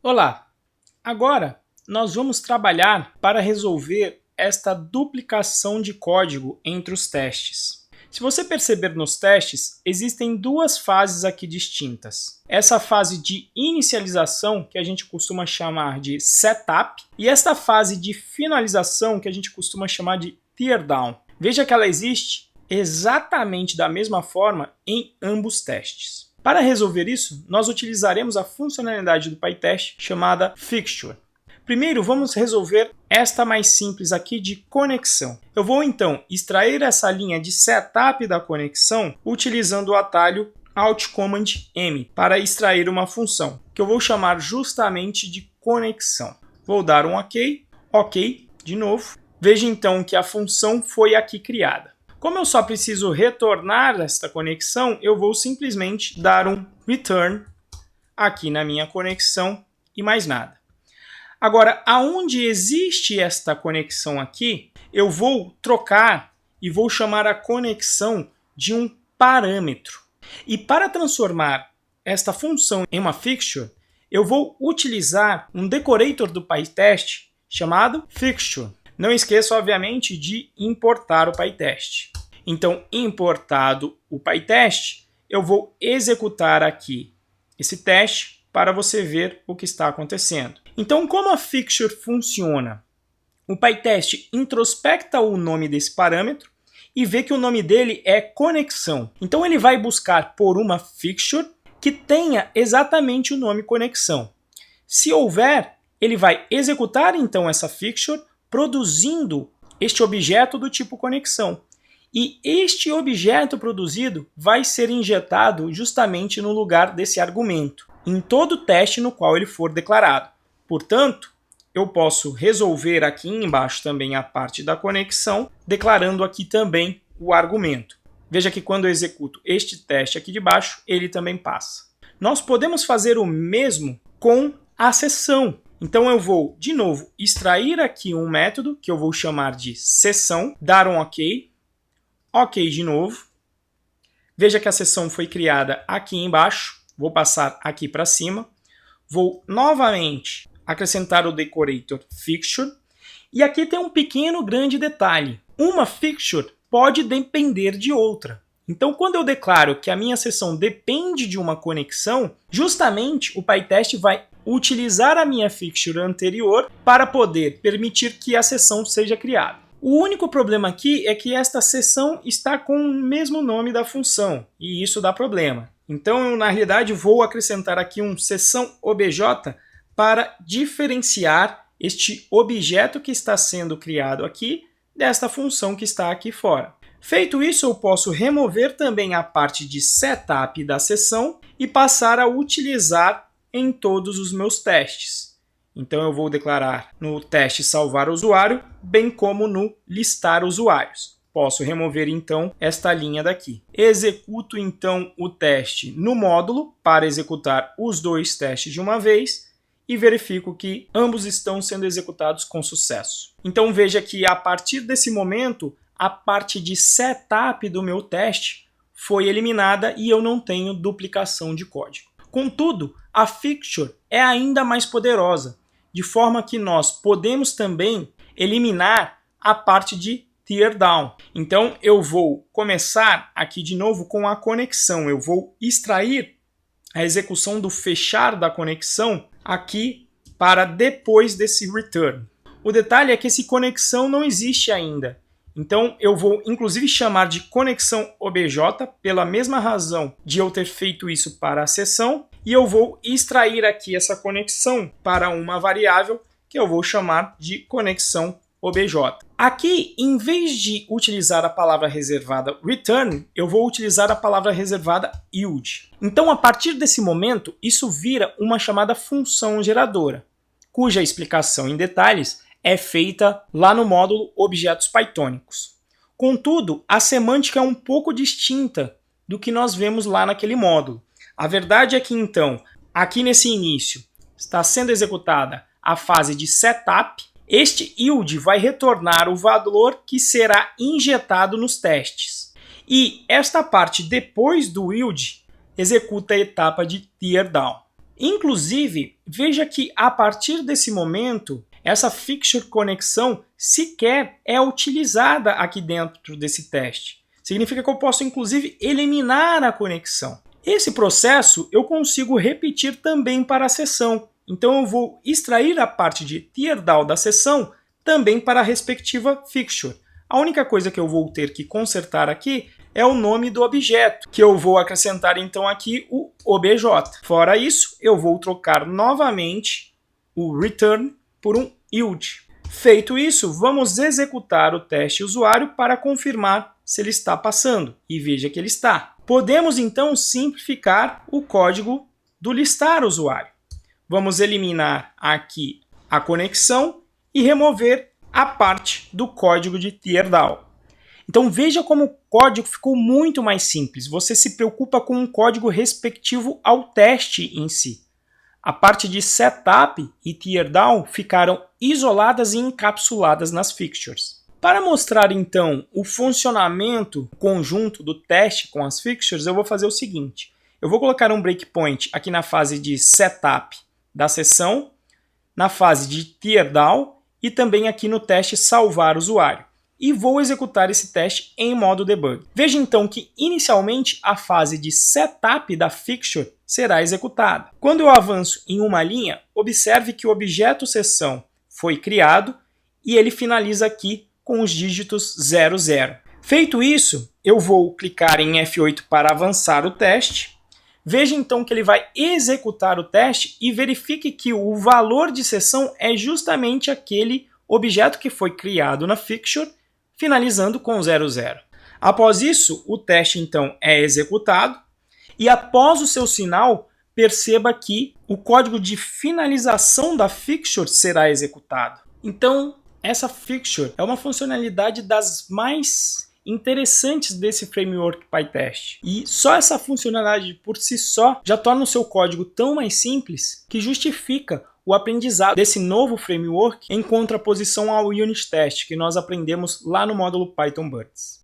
Olá! Agora nós vamos trabalhar para resolver esta duplicação de código entre os testes. Se você perceber nos testes, existem duas fases aqui distintas. Essa fase de inicialização, que a gente costuma chamar de setup, e esta fase de finalização, que a gente costuma chamar de teardown. Veja que ela existe exatamente da mesma forma em ambos testes. Para resolver isso, nós utilizaremos a funcionalidade do PyTest chamada Fixture. Primeiro, vamos resolver esta mais simples aqui de conexão. Eu vou então extrair essa linha de setup da conexão utilizando o atalho Alt+M para extrair uma função, que eu vou chamar justamente de conexão. Vou dar um OK, OK de novo. Veja então que a função foi aqui criada. Como eu só preciso retornar esta conexão, eu vou simplesmente dar um return aqui na minha conexão e mais nada. Agora, aonde existe esta conexão aqui, eu vou trocar e vou chamar a conexão de um parâmetro. E para transformar esta função em uma fixture, eu vou utilizar um decorator do PyTest chamado fixture. Não esqueça, obviamente, de importar o PyTest. Então, importado o PyTest, eu vou executar aqui esse teste para você ver o que está acontecendo. Então, como a fixture funciona? O PyTest introspecta o nome desse parâmetro e vê que o nome dele é conexão. Então, ele vai buscar por uma fixture que tenha exatamente o nome conexão. Se houver, ele vai executar então essa fixture produzindo este objeto do tipo conexão. E este objeto produzido vai ser injetado justamente no lugar desse argumento, em todo teste no qual ele for declarado. Portanto, eu posso resolver aqui embaixo também a parte da conexão, declarando aqui também o argumento. Veja que quando eu executo este teste aqui de baixo, ele também passa. Nós podemos fazer o mesmo com a sessão. Então eu vou, de novo, extrair aqui um método que eu vou chamar de sessão, dar um OK, OK de novo. Veja que a sessão foi criada aqui embaixo. Vou passar aqui para cima. Vou novamente acrescentar o decorator fixture. E aqui tem um pequeno grande detalhe. Uma fixture pode depender de outra. Então, quando eu declaro que a minha sessão depende de uma conexão, justamente o PyTest vai utilizar a minha fixture anterior para poder permitir que a sessão seja criada. O único problema aqui é que esta sessão está com o mesmo nome da função, e isso dá problema. Então, eu, na realidade, vou acrescentar aqui um sessão obj para diferenciar este objeto que está sendo criado aqui desta função que está aqui fora. Feito isso, eu posso remover também a parte de setup da sessão e passar a utilizar em todos os meus testes. Então eu vou declarar no teste salvar usuário, bem como no listar usuários. Posso remover então esta linha daqui. Executo então o teste no módulo para executar os dois testes de uma vez e verifico que ambos estão sendo executados com sucesso. Então veja que a partir desse momento a parte de setup do meu teste foi eliminada e eu não tenho duplicação de código. Contudo, a fixture é ainda mais poderosa, de forma que nós podemos também eliminar a parte de teardown. Então eu vou começar aqui de novo com a conexão. Eu vou extrair a execução do fechar da conexão aqui para depois desse return. O detalhe é que esse conexão não existe ainda. Então eu vou inclusive chamar de conexão obj pela mesma razão de eu ter feito isso para a sessão, e eu vou extrair aqui essa conexão para uma variável que eu vou chamar de conexão obj. Aqui, em vez de utilizar a palavra reservada return, eu vou utilizar a palavra reservada yield. Então, a partir desse momento, isso vira uma chamada função geradora, cuja explicação em detalhes é feita lá no módulo Objetos Pythônicos. Contudo, a semântica é um pouco distinta do que nós vemos lá naquele módulo. A verdade é que, então, aqui nesse início, está sendo executada a fase de setup. Este yield vai retornar o valor que será injetado nos testes. E esta parte depois do yield executa a etapa de teardown. Inclusive, veja que a partir desse momento, essa fixture conexão sequer é utilizada aqui dentro desse teste. Significa que eu posso, inclusive, eliminar a conexão. Esse processo eu consigo repetir também para a sessão. Então eu vou extrair a parte de teardown da sessão também para a respectiva fixture. A única coisa que eu vou ter que consertar aqui é o nome do objeto, que eu vou acrescentar então aqui o obj. Fora isso, eu vou trocar novamente o return por um yield. Feito isso, vamos executar o teste usuário para confirmar se ele está passando. E veja que ele está. Podemos então simplificar o código do listar usuário. Vamos eliminar aqui a conexão e remover a parte do código de teardown. Então veja como o código ficou muito mais simples. Você se preocupa com um código respectivo ao teste em si. A parte de setup e teardown ficaram isoladas e encapsuladas nas fixtures. Para mostrar então o funcionamento conjunto do teste com as fixtures, eu vou fazer o seguinte. Eu vou colocar um breakpoint aqui na fase de setup da sessão, na fase de teardown e também aqui no teste salvar usuário. E vou executar esse teste em modo debug. Veja então que inicialmente a fase de setup da fixture será executada. Quando eu avanço em uma linha, observe que o objeto sessão foi criado e ele finaliza aqui com os dígitos 00. Feito isso, eu vou clicar em F8 para avançar o teste. Veja então que ele vai executar o teste e verifique que o valor de sessão é justamente aquele objeto que foi criado na fixture, finalizando com 00. Após isso, o teste então é executado e após o seu sinal, perceba que o código de finalização da fixture será executado. Então, essa fixture é uma funcionalidade das mais interessantes desse framework PyTest. E só essa funcionalidade por si só já torna o seu código tão mais simples que justifica o aprendizado desse novo framework em contraposição ao unit test que nós aprendemos lá no módulo Python Birds.